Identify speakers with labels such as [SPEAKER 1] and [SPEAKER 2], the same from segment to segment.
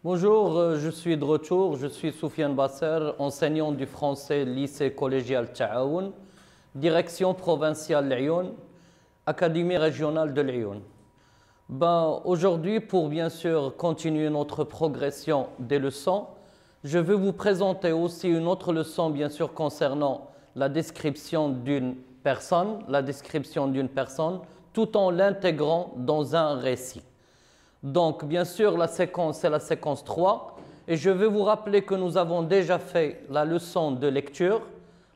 [SPEAKER 1] Bonjour, je suis de retour, je suis Soufiane Basser, enseignant du français lycée collégial Ta'aoun, direction provinciale Lyon, Académie régionale de Lyon. Aujourd'hui, pour bien sûr continuer notre progression des leçons, je vais vous présenter aussi une autre leçon bien sûr concernant la description d'une personne, tout en l'intégrant dans un récit. Donc, bien sûr, la séquence, c'est la séquence 3. Et je vais vous rappeler que nous avons déjà fait la leçon de lecture,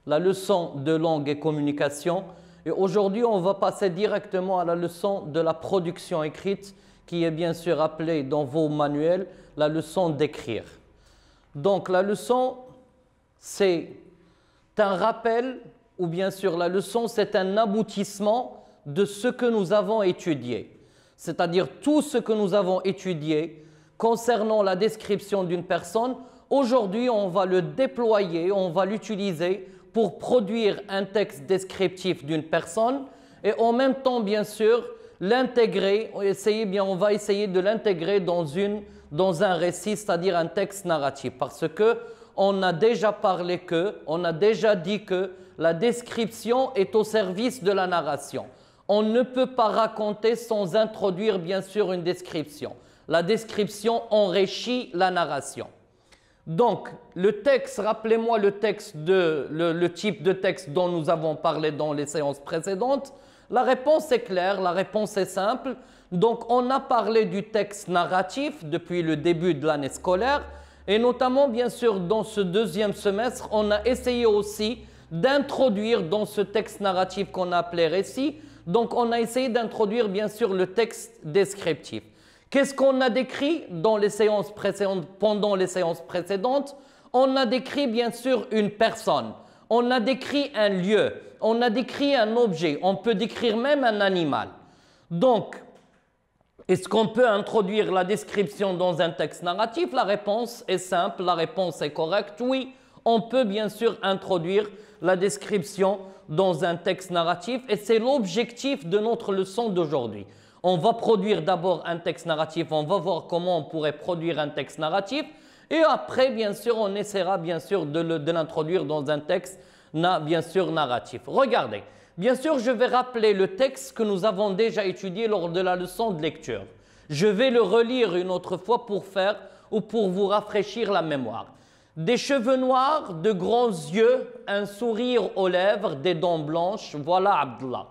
[SPEAKER 1] la leçon de langue et communication. Et aujourd'hui, on va passer directement à la leçon de la production écrite, qui est bien sûr appelée dans vos manuels la leçon d'écrire. Donc, la leçon, c'est un rappel, ou bien sûr, la leçon, c'est un aboutissement de ce que nous avons étudié. C'est-à-dire tout ce que nous avons étudié concernant la description d'une personne, aujourd'hui on va le déployer, on va l'utiliser pour produire un texte descriptif d'une personne et en même temps bien sûr l'intégrer, on va essayer de l'intégrer dans un récit, c'est-à-dire un texte narratif, parce que on a déjà dit que la description est au service de la narration. On ne peut pas raconter sans introduire bien sûr une description. La description enrichit la narration. Donc, le texte, rappelez-moi le type de texte dont nous avons parlé dans les séances précédentes. La réponse est claire, la réponse est simple. Donc, on a parlé du texte narratif depuis le début de l'année scolaire et notamment, bien sûr, dans ce deuxième semestre, on a essayé aussi d'introduire dans ce texte narratif qu'on a appelé récit. Donc, on a essayé d'introduire, bien sûr, le texte descriptif. Qu'est-ce qu'on a décrit dans les séances précédentes, pendant les séances précédentes? On a décrit, bien sûr, une personne. On a décrit un lieu. On a décrit un objet. On peut décrire même un animal. Donc, est-ce qu'on peut introduire la description dans un texte narratif? La réponse est simple, la réponse est correcte. Oui, on peut, bien sûr, introduire la description dans un texte narratif et c'est l'objectif de notre leçon d'aujourd'hui. On va produire d'abord un texte narratif, on va voir comment on pourrait produire un texte narratif et après, bien sûr, on essaiera bien sûr de l'introduire dans un texte bien sûr narratif. Regardez, bien sûr, je vais rappeler le texte que nous avons déjà étudié lors de la leçon de lecture. Je vais le relire une autre fois pour vous rafraîchir la mémoire. Des cheveux noirs, de grands yeux, un sourire aux lèvres, des dents blanches, voilà Abdallah.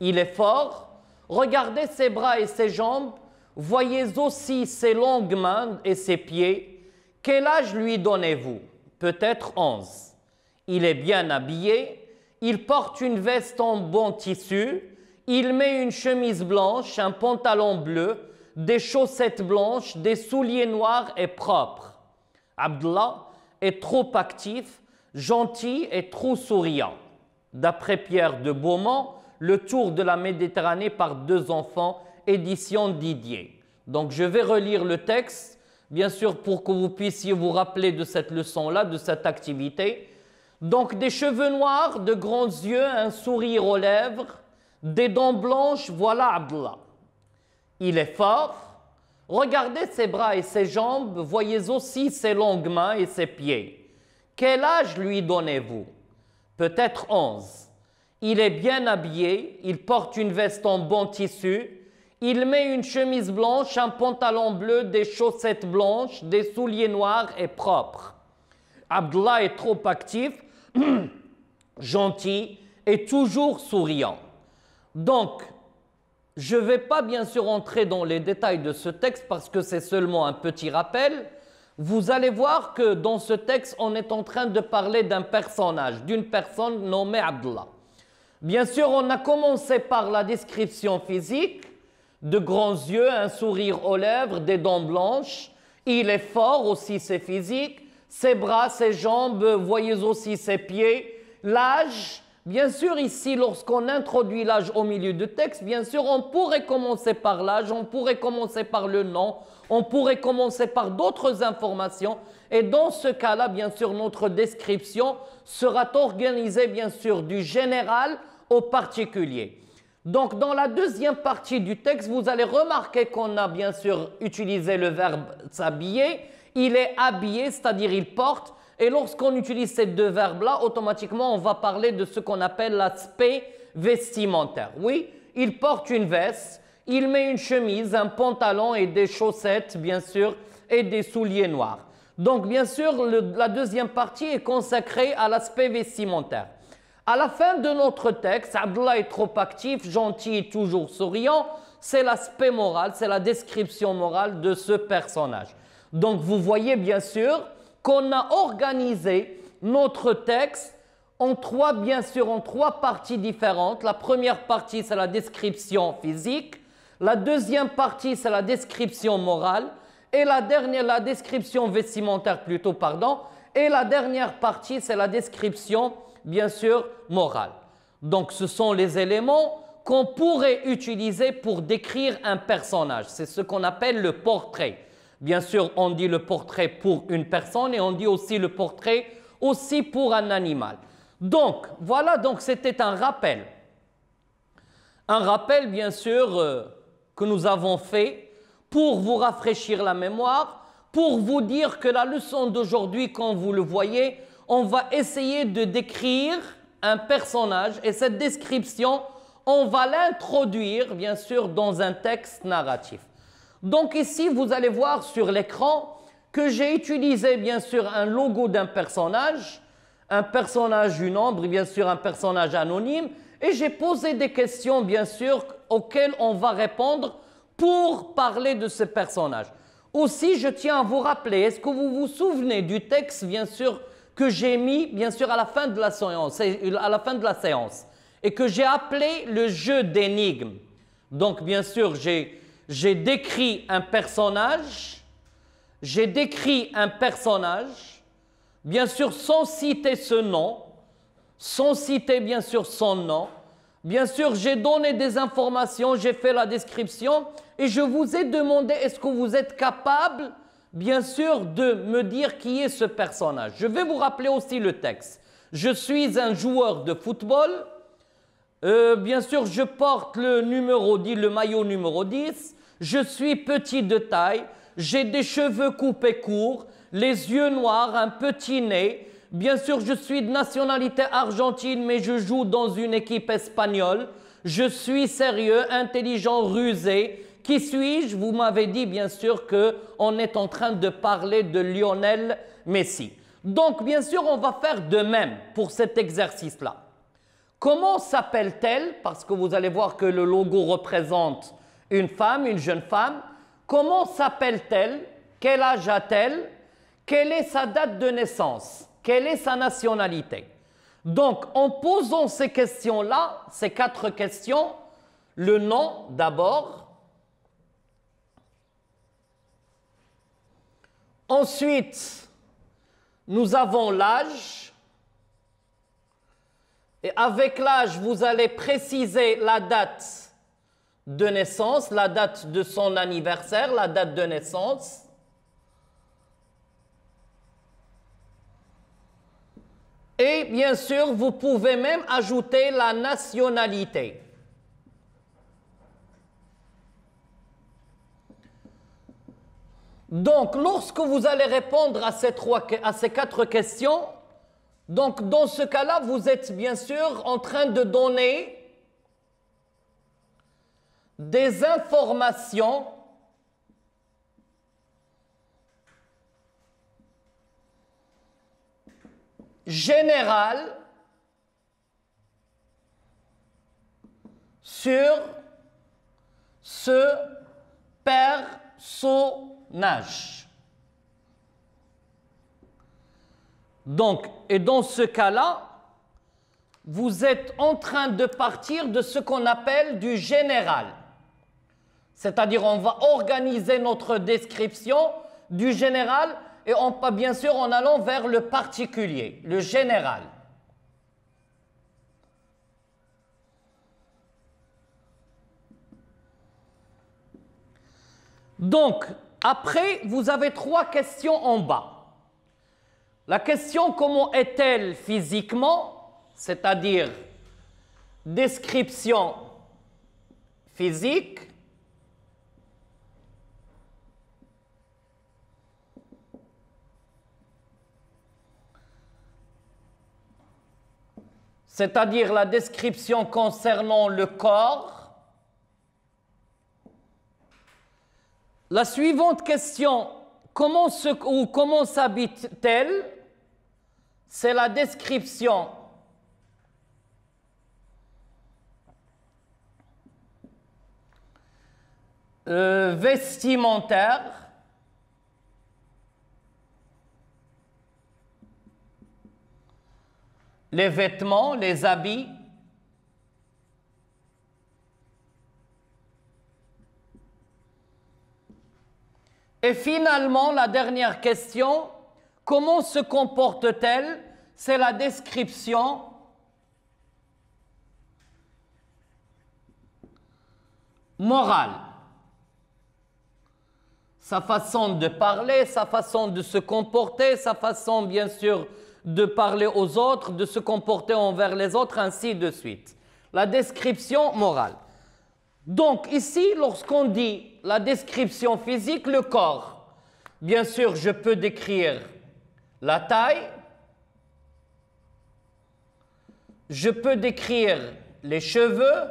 [SPEAKER 1] Il est fort, regardez ses bras et ses jambes, voyez aussi ses longues mains et ses pieds. Quel âge lui donnez-vous? Peut-être 11. Il est bien habillé, il porte une veste en bon tissu, il met une chemise blanche, un pantalon bleu, des chaussettes blanches, des souliers noirs et propres. Abdallah est trop actif, gentil et trop souriant. D'après Pierre de Beaumont, Le Tour de la Méditerranée par 2 enfants, édition Didier. Donc je vais relire le texte, bien sûr pour que vous puissiez vous rappeler de cette leçon-là, de cette activité. Donc des cheveux noirs, de grands yeux, un sourire aux lèvres, des dents blanches, voilà Abdallah. Il est fort. Regardez ses bras et ses jambes, voyez aussi ses longues mains et ses pieds. Quel âge lui donnez-vous? Peut-être 11. Il est bien habillé, il porte une veste en bon tissu, il met une chemise blanche, un pantalon bleu, des chaussettes blanches, des souliers noirs et propres. Abdallah est trop actif, gentil et toujours souriant. Donc, je ne vais pas bien sûr entrer dans les détails de ce texte parce que c'est seulement un petit rappel. Vous allez voir que dans ce texte, on est en train de parler d'un personnage, d'une personne nommée Abdallah. Bien sûr, on a commencé par la description physique, de grands yeux, un sourire aux lèvres, des dents blanches. Il est fort aussi, c'est physique. Ses bras, ses jambes, voyez aussi ses pieds. L'âge. Bien sûr, ici, lorsqu'on introduit l'âge au milieu du texte, bien sûr, on pourrait commencer par l'âge, on pourrait commencer par le nom, on pourrait commencer par d'autres informations. Et dans ce cas-là, bien sûr, notre description sera organisée, bien sûr, du général au particulier. Donc, dans la deuxième partie du texte, vous allez remarquer qu'on a bien sûr utilisé le verbe s'habiller. Il est habillé, c'est-à-dire il porte. Et lorsqu'on utilise ces deux verbes-là, automatiquement, on va parler de ce qu'on appelle l'aspect vestimentaire. Oui, il porte une veste, il met une chemise, un pantalon et des chaussettes, bien sûr, et des souliers noirs. Donc, bien sûr, la deuxième partie est consacrée à l'aspect vestimentaire. À la fin de notre texte, Abdullah est trop actif, gentil et toujours souriant. C'est l'aspect moral, c'est la description morale de ce personnage. Donc, vous voyez bien sûr qu'on a organisé notre texte en trois parties différentes. La première partie, c'est la description physique. La deuxième partie, c'est la description morale. Et la description vestimentaire plutôt, pardon. Et la dernière partie, c'est la description, bien sûr, morale. Donc, ce sont les éléments qu'on pourrait utiliser pour décrire un personnage. C'est ce qu'on appelle le portrait. Bien sûr, on dit le portrait pour une personne et on dit aussi le portrait aussi pour un animal. Donc, voilà, donc c'était un rappel. Un rappel, bien sûr, que nous avons fait pour vous rafraîchir la mémoire, pour vous dire que la leçon d'aujourd'hui, quand vous le voyez, on va essayer de décrire un personnage et cette description, on va l'introduire, bien sûr, dans un texte narratif. Donc ici, vous allez voir sur l'écran que j'ai utilisé, bien sûr, un logo d'un personnage, une ombre, bien sûr, un personnage anonyme, et j'ai posé des questions, bien sûr, auxquelles on va répondre pour parler de ce personnage. Aussi, je tiens à vous rappeler, est-ce que vous vous souvenez du texte, bien sûr, que j'ai mis, bien sûr, à la fin de la séance, et que j'ai appelé le jeu d'énigmes. Donc, bien sûr, j'ai décrit un personnage, bien sûr, sans citer ce nom, sans citer, bien sûr, son nom. Bien sûr, j'ai donné des informations, j'ai fait la description et je vous ai demandé, est-ce que vous êtes capable, bien sûr, de me dire qui est ce personnage? Je vais vous rappeler aussi le texte. Je suis un joueur de football. Bien sûr, je porte le maillot numéro 10. Je suis petit de taille. J'ai des cheveux coupés courts, les yeux noirs, un petit nez. Bien sûr, je suis de nationalité argentine, mais je joue dans une équipe espagnole. Je suis sérieux, intelligent, rusé. Qui suis-je? Vous m'avez dit, bien sûr, qu'on est en train de parler de Lionel Messi. Donc, bien sûr, on va faire de même pour cet exercice-là. Comment s'appelle-t-elle? Parce que vous allez voir que le logo représente une femme, une jeune femme. Comment s'appelle-t-elle? Quel âge a-t-elle? Quelle est sa date de naissance? Quelle est sa nationalité? Donc, en posant ces questions-là, ces 4 questions, le nom d'abord, ensuite, nous avons l'âge, et avec l'âge, vous allez préciser la date de naissance, la date de son anniversaire, la date de naissance. Et bien sûr, vous pouvez même ajouter la nationalité. Donc, lorsque vous allez répondre à ces 4 questions, donc dans ce cas-là, vous êtes bien sûr en train de donner des informations générales sur ce personnage. Donc, et dans ce cas-là, vous êtes en train de partir de ce qu'on appelle du général. C'est-à-dire, on va organiser notre description du général et bien sûr en allant vers le particulier, le général. Donc, après, vous avez 3 questions en bas. La question, comment est-elle physiquement, c'est-à-dire description physique c'est-à-dire la description concernant le corps. La suivante question, comment s'habite-t-elle? C'est la description vestimentaire. Les vêtements, les habits. Et finalement, la dernière question, comment se comporte-t-elle? C'est la description morale. Sa façon de parler, sa façon de se comporter, sa façon, bien sûr, de parler aux autres, de se comporter envers les autres, ainsi de suite. La description morale. Donc ici, lorsqu'on dit la description physique, le corps, bien sûr, je peux décrire la taille, je peux décrire les cheveux,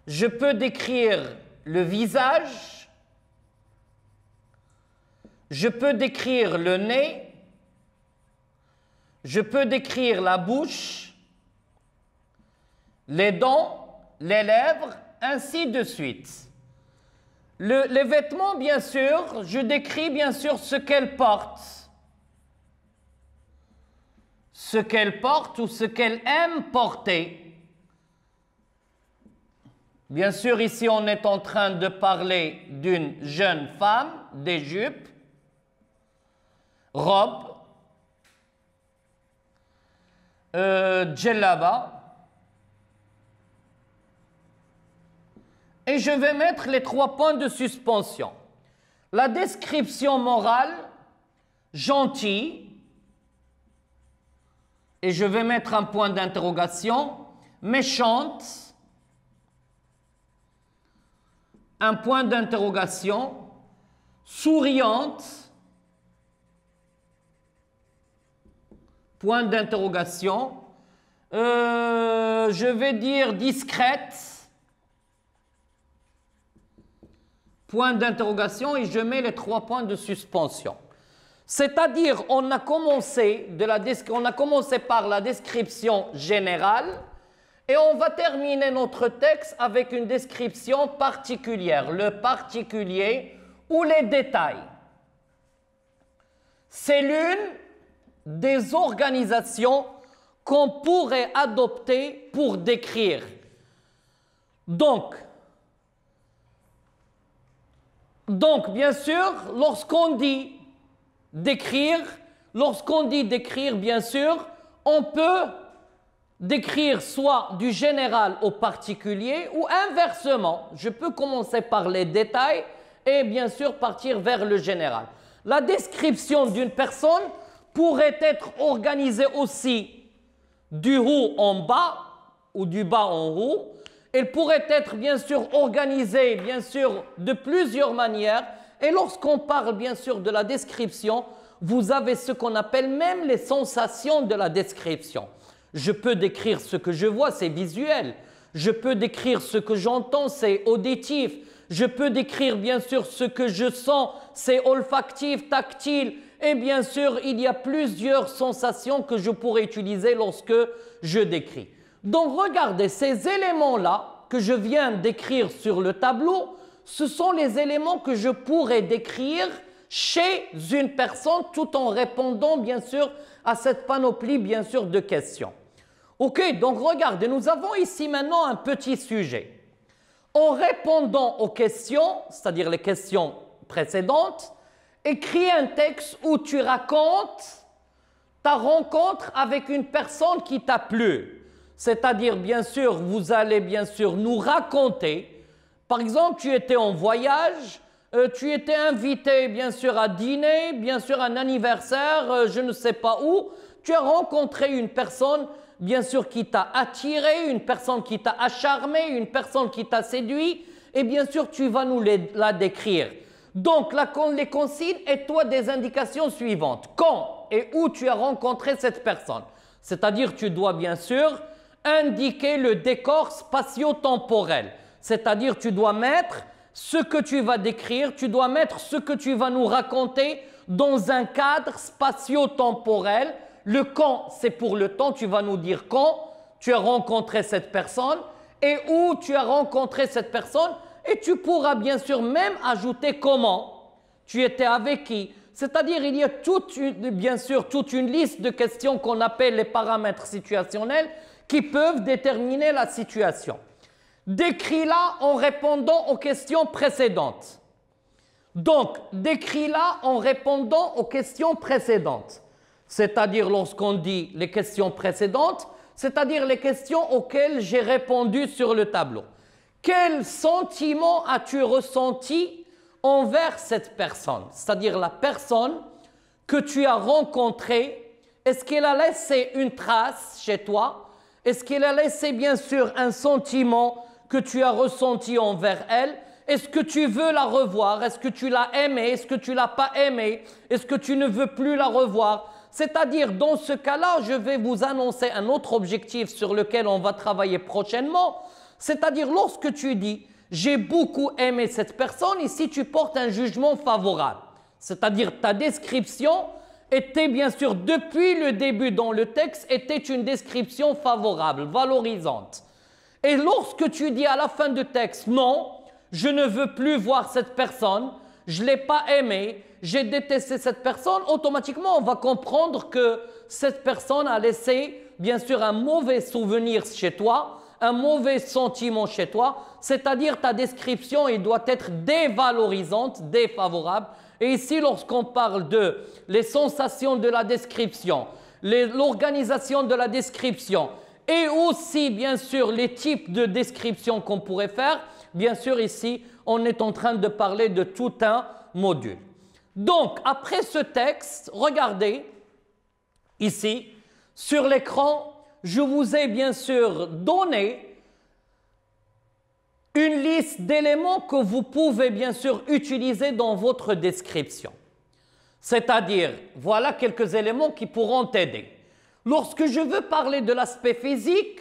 [SPEAKER 1] je peux décrire le visage, je peux décrire le nez, je peux décrire la bouche, les dents, les lèvres, ainsi de suite. Les vêtements, bien sûr, je décris bien sûr ce qu'elle porte. Ce qu'elle porte ou ce qu'elle aime porter. Bien sûr, ici, on est en train de parler d'une jeune femme, des jupes, robe, djellaba. Et je vais mettre les 3 points de suspension. La description morale, gentil, et je vais mettre un point d'interrogation, méchante, un point d'interrogation, souriante, point d'interrogation, je vais dire discrète, point d'interrogation, et je mets les 3 points de suspension. C'est-à-dire, on a commencé par la description générale et on va terminer notre texte avec une description particulière, le particulier ou les détails. C'est l'une des organisations qu'on pourrait adopter pour décrire. Donc, bien sûr, lorsqu'on dit décrire, bien sûr, on peut décrire soit du général au particulier ou inversement. Je peux commencer par les détails et bien sûr partir vers le général. La description d'une personne pourrait être organisée aussi du haut en bas ou du bas en haut. Elle pourrait être bien sûr organisée bien sûr de plusieurs manières. Et lorsqu'on parle bien sûr de la description, vous avez ce qu'on appelle même les sensations de la description. Je peux décrire ce que je vois, c'est visuel. Je peux décrire ce que j'entends, c'est auditif. Je peux décrire bien sûr ce que je sens, c'est olfactif, tactile. Et bien sûr, il y a plusieurs sensations que je pourrais utiliser lorsque je décris. Donc regardez, ces éléments-là que je viens d'écrire sur le tableau, ce sont les éléments que je pourrais décrire chez une personne tout en répondant bien sûr à cette panoplie bien sûr de questions. Ok, donc regardez, nous avons ici maintenant un petit sujet. En répondant aux questions, c'est-à-dire les questions précédentes, écris un texte où tu racontes ta rencontre avec une personne qui t'a plu. C'est-à-dire, bien sûr, vous allez bien sûr nous raconter. Par exemple, tu étais en voyage, tu étais invité bien sûr à dîner, bien sûr un anniversaire, je ne sais pas où. Tu as rencontré une personne bien sûr, qui t'a attiré, une personne qui t'a acharmé, une personne qui t'a séduit, et bien sûr, tu vas nous la décrire. Donc, les consignes et toi des indications suivantes. Quand et où tu as rencontré cette personne. C'est-à-dire, tu dois bien sûr indiquer le décor spatio-temporel. C'est-à-dire, tu dois mettre ce que tu vas décrire, tu dois mettre ce que tu vas nous raconter dans un cadre spatio-temporel. Le quand, c'est pour le temps, tu vas nous dire quand tu as rencontré cette personne et où tu as rencontré cette personne, et tu pourras bien sûr même ajouter comment, tu étais avec qui. C'est-à-dire, il y a bien sûr toute une liste de questions qu'on appelle les paramètres situationnels qui peuvent déterminer la situation. Décris-la en répondant aux questions précédentes. Donc, décris-la en répondant aux questions précédentes. C'est-à-dire, lorsqu'on dit les questions précédentes, c'est-à-dire les questions auxquelles j'ai répondu sur le tableau. Quel sentiment as-tu ressenti envers cette personne? C'est-à-dire la personne que tu as rencontrée, est-ce qu'elle a laissé une trace chez toi? Est-ce qu'elle a laissé bien sûr un sentiment que tu as ressenti envers elle? Est-ce que tu veux la revoir? Est-ce que tu l'as aimée? Est-ce que tu ne l'as pas aimée? Est-ce que tu ne veux plus la revoir? C'est-à-dire, dans ce cas-là, je vais vous annoncer un autre objectif sur lequel on va travailler prochainement. C'est-à-dire, lorsque tu dis « j'ai beaucoup aimé cette personne », ici tu portes un jugement favorable. C'est-à-dire, ta description était bien sûr, depuis le début dans le texte, était une description favorable, valorisante. Et lorsque tu dis à la fin du texte « non, je ne veux plus voir cette personne, je ne l'ai pas aimée, j'ai détesté cette personne », automatiquement on va comprendre que cette personne a laissé bien sûr un mauvais souvenir chez toi, un mauvais sentiment chez toi, c'est-à-dire ta description elle doit être dévalorisante, défavorable. Et ici, lorsqu'on parle de les sensations de la description, l'organisation de la description et aussi, bien sûr, les types de description qu'on pourrait faire, bien sûr, ici, on est en train de parler de tout un module. Donc, après ce texte, regardez, ici, sur l'écran, je vous ai bien sûr donné une liste d'éléments que vous pouvez bien sûr utiliser dans votre description. C'est-à-dire, voilà quelques éléments qui pourront t'aider. Lorsque je veux parler de l'aspect physique,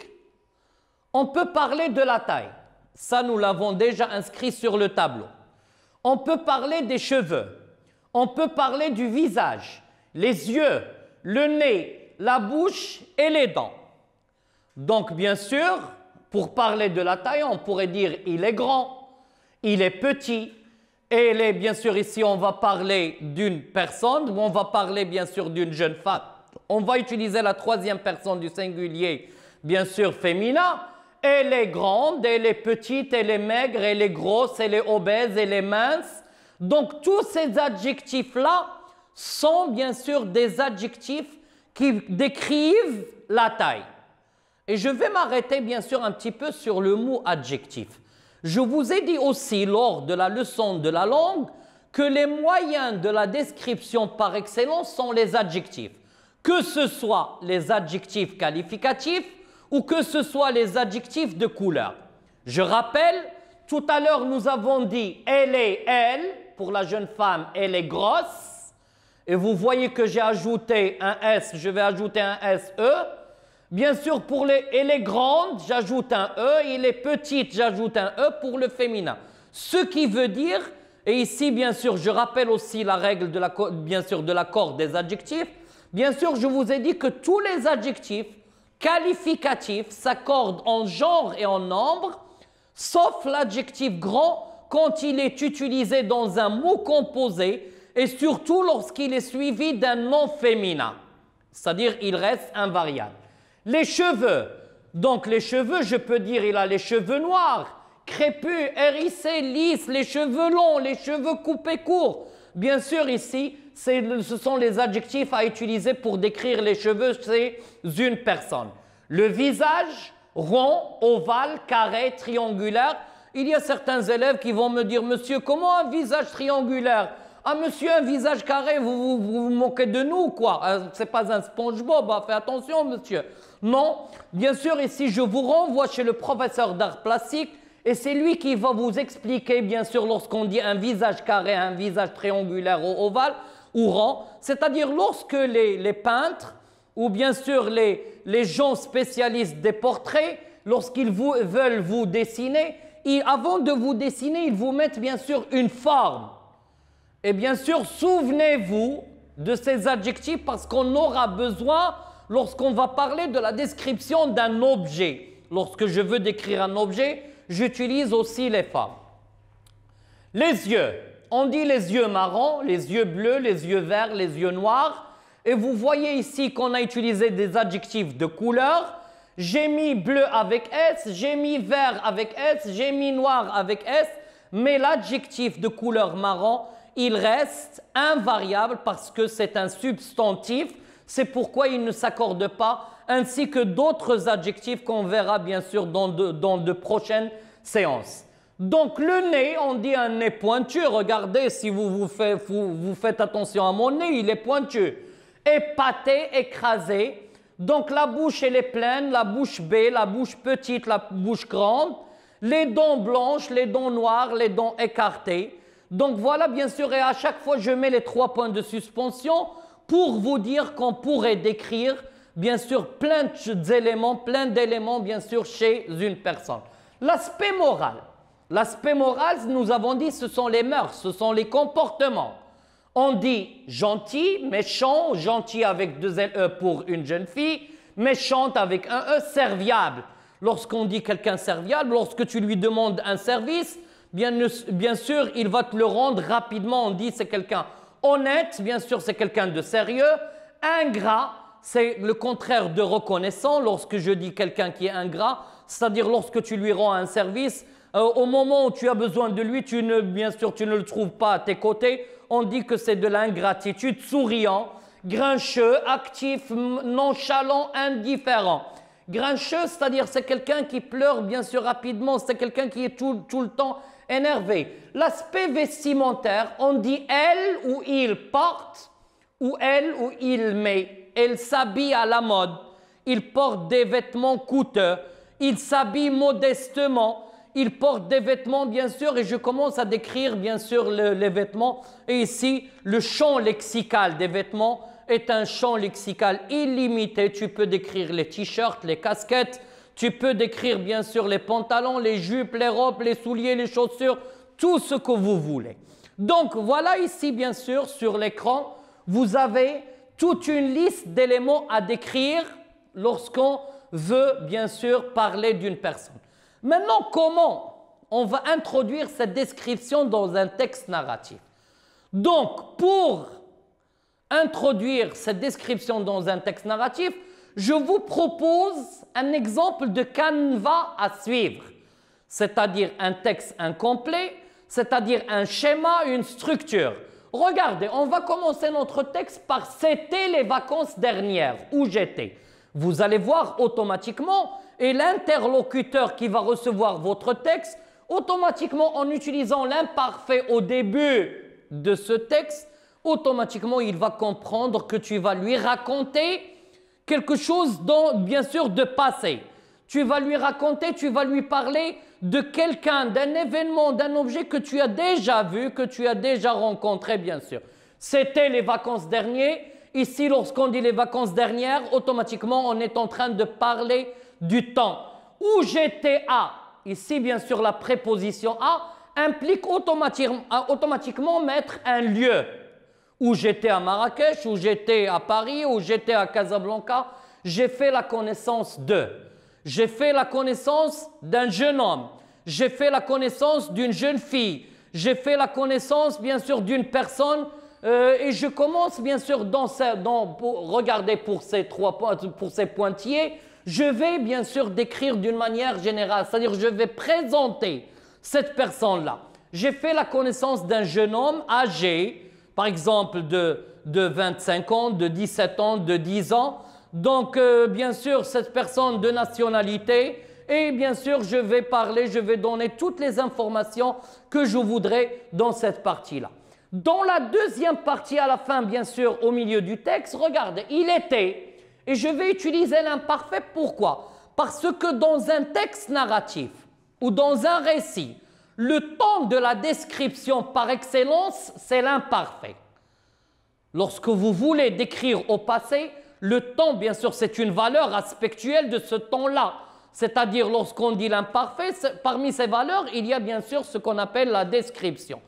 [SPEAKER 1] on peut parler de la taille. Ça, nous l'avons déjà inscrit sur le tableau. On peut parler des cheveux. On peut parler du visage, les yeux, le nez, la bouche et les dents. Donc, bien sûr, pour parler de la taille, on pourrait dire il est grand, il est petit, et bien sûr ici on va parler d'une personne, ou on va parler bien sûr d'une jeune femme. On va utiliser la troisième personne du singulier, bien sûr féminin. Elle est grande, elle est petite, elle est maigre, elle est grosse, elle est obèse, elle est mince. Donc tous ces adjectifs-là sont bien sûr des adjectifs qui décrivent la taille. Et je vais m'arrêter bien sûr un petit peu sur le mot adjectif. Je vous ai dit aussi lors de la leçon de la langue que les moyens de la description par excellence sont les adjectifs. Que ce soit les adjectifs qualificatifs ou que ce soit les adjectifs de couleur. Je rappelle, tout à l'heure nous avons dit « elle est elle », pour la jeune femme « elle est grosse ». Et vous voyez que j'ai ajouté un S, je vais ajouter un SE. Bien sûr, pour elle est grande, j'ajoute un E. Il est petite, j'ajoute un E pour le féminin. Ce qui veut dire, et ici, bien sûr, je rappelle aussi la règle de l'accord des adjectifs. Bien sûr, je vous ai dit que tous les adjectifs qualificatifs s'accordent en genre et en nombre, sauf l'adjectif grand quand il est utilisé dans un mot composé et surtout lorsqu'il est suivi d'un nom féminin. C'est-à-dire, il reste invariable. Les cheveux. Donc, les cheveux, je peux dire il a les cheveux noirs, crépus, hérissés, lisses, les cheveux longs, les cheveux coupés courts. Bien sûr, ici, ce sont les adjectifs à utiliser pour décrire les cheveux chez une personne. Le visage, rond, ovale, carré, triangulaire. Il y a certains élèves qui vont me dire « Monsieur, comment un visage triangulaire ?» Ah, monsieur, un visage carré, vous moquez de nous, quoi. C'est pas un SpongeBob, faites attention, monsieur. Non, bien sûr, ici, je vous renvoie chez le professeur d'art plastique et c'est lui qui va vous expliquer, bien sûr, lorsqu'on dit un visage carré, un visage triangulaire ou ovale ou rond, c'est-à-dire lorsque les peintres ou bien sûr les gens spécialistes des portraits, lorsqu'ils veulent vous dessiner, avant de vous dessiner, ils vous mettent bien sûr une forme. Et bien sûr, souvenez-vous de ces adjectifs parce qu'on aura besoin lorsqu'on va parler de la description d'un objet. Lorsque je veux décrire un objet, j'utilise aussi les formes. Les yeux. On dit les yeux marrons, les yeux bleus, les yeux verts, les yeux noirs. Et vous voyez ici qu'on a utilisé des adjectifs de couleur. J'ai mis bleu avec S, j'ai mis vert avec S, j'ai mis noir avec S. Mais l'adjectif de couleur marron, il reste invariable parce que c'est un substantif. C'est pourquoi il ne s'accorde pas, ainsi que d'autres adjectifs qu'on verra bien sûr dans de prochaines séances. Donc le nez, on dit un nez pointu. Regardez, si vous faites attention à mon nez, il est pointu. Épaté, écrasé. Donc la bouche, elle est pleine, la bouche B, la bouche petite, la bouche grande. Les dents blanches, les dents noires, les dents écartées. Donc voilà, bien sûr, et à chaque fois, je mets les 3 points de suspension pour vous dire qu'on pourrait décrire, bien sûr, plein d'éléments, bien sûr, chez une personne. L'aspect moral. L'aspect moral, nous avons dit, ce sont les mœurs, ce sont les comportements. On dit gentil, méchant, gentil avec 2 LE pour une jeune fille, méchante avec un E, serviable. Lorsqu'on dit quelqu'un serviable, lorsque tu lui demandes un service, bien sûr, il va te le rendre rapidement. On dit c'est quelqu'un honnête, bien sûr, c'est quelqu'un de sérieux. Ingrat, c'est le contraire de reconnaissant. Lorsque je dis quelqu'un qui est ingrat, c'est-à-dire lorsque tu lui rends un service, au moment où tu as besoin de lui, bien sûr, tu ne le trouves pas à tes côtés. On dit que c'est de l'ingratitude. Souriant, grincheux, actif, nonchalant, indifférent. Grincheux, c'est-à-dire c'est quelqu'un qui pleure bien sûr rapidement, c'est quelqu'un qui est tout le temps énervé. L'aspect vestimentaire, on dit elle ou il porte ou elle ou il met. Elle s'habille à la mode, il porte des vêtements coûteux, il s'habille modestement, il porte des vêtements bien sûr et je commence à décrire bien sûr les vêtements. Et ici, le champ lexical des vêtements est un champ lexical illimité. Tu peux décrire les t-shirts, les casquettes, tu peux décrire bien sûr les pantalons, les jupes, les robes, les souliers, les chaussures, tout ce que vous voulez. Donc voilà ici bien sûr sur l'écran, vous avez toute une liste d'éléments à décrire lorsqu'on veut bien sûr parler d'une personne. Maintenant, comment on va introduire cette description dans un texte narratif? Donc, pour introduire cette description dans un texte narratif, je vous propose un exemple de canevas à suivre, c'est-à-dire un texte incomplet, c'est-à-dire un schéma, une structure. Regardez, on va commencer notre texte par « C'était les vacances dernières, où j'étais ». Vous allez voir automatiquement, et l'interlocuteur qui va recevoir votre texte, automatiquement en utilisant l'imparfait au début de ce texte, automatiquement il va comprendre que tu vas lui raconter quelque chose bien sûr de passé. Tu vas lui raconter, tu vas lui parler de quelqu'un, d'un événement, d'un objet que tu as déjà vu, que tu as déjà rencontré bien sûr. C'était les vacances dernières. Ici, lorsqu'on dit les vacances dernières, automatiquement on est en train de parler du temps. Où j'étais à, ici bien sûr la préposition à, implique automatiquement mettre un lieu. Où j'étais à Marrakech, où j'étais à Paris, où j'étais à Casablanca, j'ai fait la connaissance de. J'ai fait la connaissance d'un jeune homme. J'ai fait la connaissance d'une jeune fille. J'ai fait la connaissance bien sûr d'une personne et je commence bien sûr regardez pour ces 3 points, pour ces pointillés, je vais bien sûr décrire d'une manière générale, c'est-à-dire je vais présenter cette personne-là. J'ai fait la connaissance d'un jeune homme âgé, par exemple de 25 ans, de 17 ans, de 10 ans. Donc, bien sûr, cette personne de nationalité. Et bien sûr, je vais donner toutes les informations que je voudrais dans cette partie-là. Dans la deuxième partie, à la fin, bien sûr, au milieu du texte, regardez, il était, et je vais utiliser l'imparfait, pourquoi? Parce que dans un texte narratif ou dans un récit, le temps de la description par excellence, c'est l'imparfait. Lorsque vous voulez décrire au passé, le temps, bien sûr, c'est une valeur aspectuelle de ce temps-là. C'est-à-dire, lorsqu'on dit l'imparfait, parmi ces valeurs, il y a bien sûr ce qu'on appelle la description.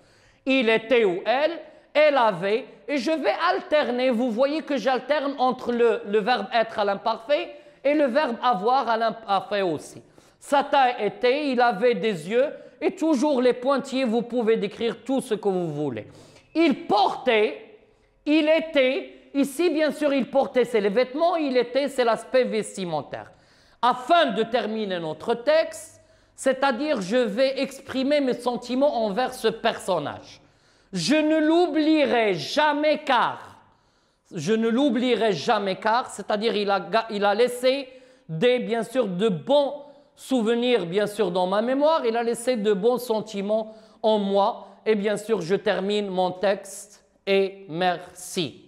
[SPEAKER 1] Il était ou elle avait, et je vais alterner, vous voyez que j'alterne entre le verbe être à l'imparfait et le verbe avoir à l'imparfait aussi. Sa taille était, il avait des yeux, et toujours les pointillés, vous pouvez décrire tout ce que vous voulez. Il portait, il était, ici bien sûr il portait, c'est les vêtements, il était, c'est l'aspect vestimentaire. Afin de terminer notre texte, c'est-à-dire je vais exprimer mes sentiments envers ce personnage. Je ne l'oublierai jamais car, c'est-à-dire il a laissé bien sûr de bons souvenirs bien sûr dans ma mémoire, il a laissé de bons sentiments en moi et bien sûr je termine mon texte et merci.